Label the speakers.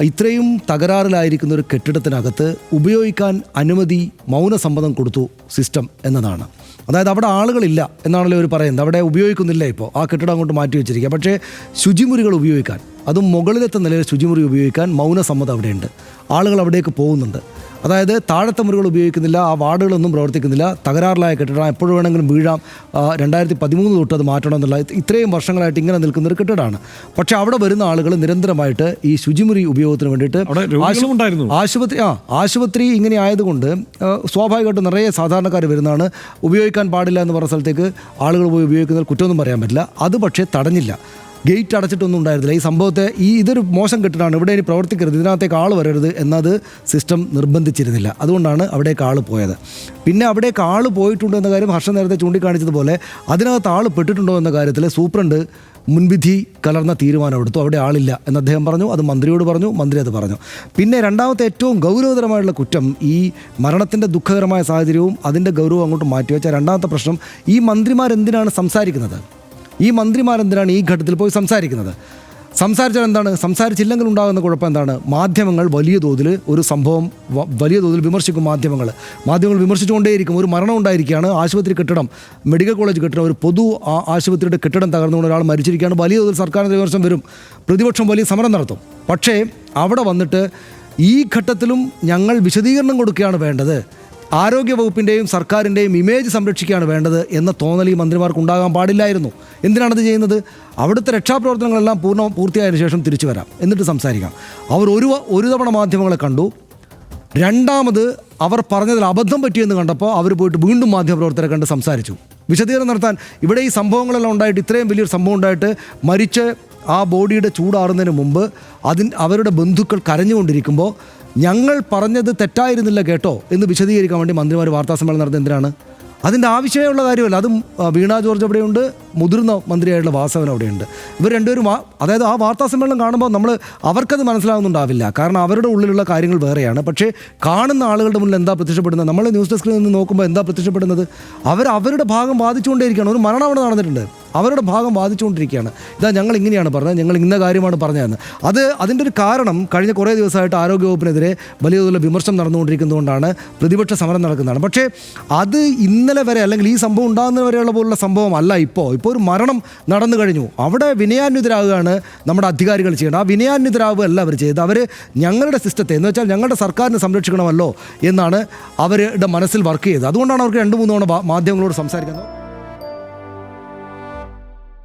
Speaker 1: ഇത്രയും തകരാറിലായിരിക്കുന്ന ഒരു കെട്ടിടത്തിനകത്ത് ഉപയോഗിക്കാൻ അനുമതി മൗനസമ്മതം കൊടുത്തു സിസ്റ്റം എന്നതാണ്. അതായത് അവിടെ ആളുകളില്ല എന്നാണല്ലോ അവർ പറയുന്നത്, അവിടെ ഉപയോഗിക്കുന്നില്ല. ഇപ്പോൾ ആ കെട്ടിടം അങ്ങോട്ട് മാറ്റി വെച്ചിരിക്കുക. പക്ഷേ ശുചിമുറികൾ ഉപയോഗിക്കാൻ, അതും മുകളിലത്തെ നിലയിൽ ശുചിമുറി ഉപയോഗിക്കാൻ മൗനസമ്മതം അവിടെയുണ്ട്. ആളുകൾ അവിടേക്ക് പോകുന്നുണ്ട്. അതായത് താഴത്തെ മുറികൾ ഉപയോഗിക്കുന്നില്ല, ആ വാർഡുകളൊന്നും പ്രവർത്തിക്കുന്നില്ല, തകരാറിലായ കെട്ടിടം, എപ്പോഴും വേണമെങ്കിലും വീഴാം, 2013 തൊട്ട് അത് മാറ്റണം എന്നുള്ള ഇത്രയും വർഷങ്ങളായിട്ട് ഇങ്ങനെ നിൽക്കുന്നൊരു കെട്ടിടമാണ്. പക്ഷേ അവിടെ വരുന്ന ആളുകൾ നിരന്തരമായിട്ട് ഈ ശുചിമുറി ഉപയോഗത്തിന് വേണ്ടിയിട്ട് ആശുപത്രി ഇങ്ങനെ ആയതുകൊണ്ട് സ്വാഭാവികമായിട്ടും നിറയെ സാധാരണക്കാർ വരുന്നതാണ്. ഉപയോഗിക്കാൻ പാടില്ല എന്ന് പറഞ്ഞ സ്ഥലത്തേക്ക് ആളുകൾ പോയി ഉപയോഗിക്കുന്നതിൽ കുറ്റമൊന്നും പറയാൻ പറ്റില്ല. അത് പക്ഷേ തടഞ്ഞില്ല, ഗേറ്റ് അടച്ചിട്ടൊന്നും ഉണ്ടായിരുന്നില്ല. ഈ സംഭവത്തെ ഇതൊരു മോശം കെട്ടിടമാണ്, ഇവിടെ ഇനി പ്രവർത്തിക്കരുത്, ഇതിനകത്തേക്ക് ആൾ വരരുത് എന്നത് സിസ്റ്റം നിർബന്ധിച്ചിരുന്നില്ല. അതുകൊണ്ടാണ് അവിടേക്ക് ആൾ പോയത്. പിന്നെ അവിടേക്ക് ആൾ പോയിട്ടുണ്ടോ എന്ന കാര്യം ഹർഷൻ നേരത്തെ ചൂണ്ടിക്കാണിച്ചതുപോലെ അതിനകത്ത് ആൾ പെട്ടിട്ടുണ്ടോ എന്ന കാര്യത്തിൽ സൂപ്രണ്ട് മുൻവിധി കലർന്ന തീരുമാനമെടുത്തു. അവിടെ ആളില്ല എന്ന് അദ്ദേഹം പറഞ്ഞു. അത് മന്ത്രിയോട് പറഞ്ഞു, മന്ത്രി അത് പറഞ്ഞു. പിന്നെ രണ്ടാമത്തെ ഏറ്റവും ഗൗരവതരമായിട്ടുള്ള കുറ്റം, ഈ മരണത്തിൻ്റെ ദുഃഖകരമായ സാഹചര്യവും അതിൻ്റെ ഗൗരവം അങ്ങോട്ട് മാറ്റിവെച്ച രണ്ടാമത്തെ പ്രശ്നം, ഈ മന്ത്രിമാരെന്തിനാണ് സംസാരിക്കുന്നത്? ഈ മന്ത്രിമാരെന്തിനാണ് ഈ ഘട്ടത്തിൽ പോയി സംസാരിക്കുന്നത്? സംസാരിച്ചാൽ എന്താണ്? സംസാരിച്ചില്ലെങ്കിൽ ഉണ്ടാകുന്ന കുഴപ്പം എന്താണ്? മാധ്യമങ്ങൾ വലിയ തോതിൽ ഒരു സംഭവം വലിയ തോതിൽ വിമർശിക്കും. മാധ്യമങ്ങൾ വിമർശിച്ചുകൊണ്ടേയിരിക്കും. ഒരു മരണം ഉണ്ടായിരിക്കുകയാണ്, ആശുപത്രി കെട്ടിടം, മെഡിക്കൽ കോളേജ് കെട്ടിടം, ഒരു പൊതു ആശുപത്രിയുടെ കെട്ടിടം തകർന്നുകൊണ്ട് ഒരാൾ മരിച്ചിരിക്കുകയാണ്. വലിയ തോതിൽ സർക്കാരിൻ്റെ വിമർശനം വരും, പ്രതിപക്ഷം വലിയ സമരം നടത്തും. പക്ഷേ അവിടെ വന്നിട്ട് ഈ ഘട്ടത്തിലും ഞങ്ങൾ വിശദീകരണം കൊടുക്കുകയാണ് വേണ്ടത്, ആരോഗ്യവകുപ്പിൻ്റെയും സർക്കാരിൻ്റെയും ഇമേജ് സംരക്ഷിക്കുകയാണ് വേണ്ടത് എന്ന തോന്നൽ ഈ മന്ത്രിമാർക്ക് ഉണ്ടാകാൻ പാടില്ലായിരുന്നു. എന്തിനാണത് ചെയ്യുന്നത്? അവിടുത്തെ രക്ഷാപ്രവർത്തനങ്ങളെല്ലാം പൂർത്തിയായതിനു ശേഷം തിരിച്ചു വരാം, എന്നിട്ട് സംസാരിക്കാം. അവർ ഒരു തവണ മാധ്യമങ്ങളെ കണ്ടു, രണ്ടാമത് അവർ പറഞ്ഞതിൽ അബദ്ധം പറ്റിയെന്ന് കണ്ടപ്പോൾ അവർ പോയിട്ട് വീണ്ടും മാധ്യമപ്രവർത്തകരെ കണ്ട് സംസാരിച്ചു, വിശദീകരണം നടത്താൻ. ഇവിടെ ഈ സംഭവങ്ങളെല്ലാം ഉണ്ടായിട്ട്, ഇത്രയും വലിയൊരു സംഭവം ഉണ്ടായിട്ട്, മരിച്ച് ആ ബോഡിയുടെ ചൂടാറുന്നതിന് മുമ്പ് അവരുടെ ബന്ധുക്കൾ കരഞ്ഞുകൊണ്ടിരിക്കുമ്പോൾ ഞങ്ങൾ പറഞ്ഞത് തെറ്റായിരുന്നില്ല കേട്ടോ എന്ന് വിശദീകരിക്കാൻ വേണ്ടി മന്ത്രിമാർ വാർത്താസമ്മേളനം നടത്തുന്നത് എന്തിനാണ്? അതിൻ്റെ ആവശ്യമുള്ള കാര്യമല്ല. അതും വീണ ജോർജ് അവിടെയുണ്ട്, മുതിർന്ന മന്ത്രിയായിട്ടുള്ള വാസവൻ അവിടെയുണ്ട്. ഇവർ രണ്ടുപേരും അതായത് ആ വാർത്താ സമ്മേളനം കാണുമ്പോൾ അവർക്കത് മനസ്സിലാകുന്നുണ്ടാവില്ല. കാരണം അവരുടെ ഉള്ളിലുള്ള കാര്യങ്ങൾ വേറെയാണ്. പക്ഷേ കാണുന്ന ആളുകളുടെ മുന്നിൽ എന്താ പ്രത്യക്ഷപ്പെടുന്നത്? നമ്മൾ ന്യൂസ് ഡെസ്കിൽ നിന്ന് നോക്കുമ്പോൾ എന്താ പ്രത്യക്ഷപ്പെടുന്നത്? അവരുടെ ഭാഗം വാദിച്ചുകൊണ്ടേയിരിക്കുകയാണ്. ഒരു മരണം അവിടെ നടന്നിട്ടുണ്ട്, അവരുടെ ഭാഗം വാദിച്ചുകൊണ്ടിരിക്കുകയാണ്. ഇതാ ഞങ്ങൾ ഇങ്ങനെയാണ് പറഞ്ഞത്, ഞങ്ങൾ ഇന്ന കാര്യമാണ് പറഞ്ഞതെന്ന്. അതിൻ്റെ ഒരു കാരണം കഴിഞ്ഞ കുറേ ദിവസമായിട്ട് ആരോഗ്യവകുപ്പിനെതിരെ വലിയ തോതിലുള്ള വിമർശനം നടന്നുകൊണ്ടിരിക്കുന്നതുകൊണ്ടാണ് പ്രതിപക്ഷ സമരം നടക്കുന്നതാണ്. പക്ഷേ അത് ഇന്നലെ വരെ അല്ലെങ്കിൽ ഈ സംഭവം ഉണ്ടാകുന്ന വരെയുള്ള പോലുള്ള സംഭവം അല്ല. ഇപ്പോൾ ഒരു മരണം നടന്നു കഴിഞ്ഞു, അവിടെ വിനയാന്വിതരാകുകയാണ് നമ്മുടെ അധികാരികൾ ചെയ്യേണ്ടത്. ആ വിനയാന്വിതരാകുകയല്ല അവർ ചെയ്തത്. അവർ ഞങ്ങളുടെ സിസ്റ്റത്തെ, എന്ന് വെച്ചാൽ ഞങ്ങളുടെ സർക്കാരിനെ സംരക്ഷിക്കണമല്ലോ എന്നാണ് അവരുടെ മനസ്സിൽ വർക്ക് ചെയ്തത്. അതുകൊണ്ടാണ് അവർക്ക് 2-3 തവണ മാധ്യമങ്ങളോട് സംസാരിക്കുന്നത്.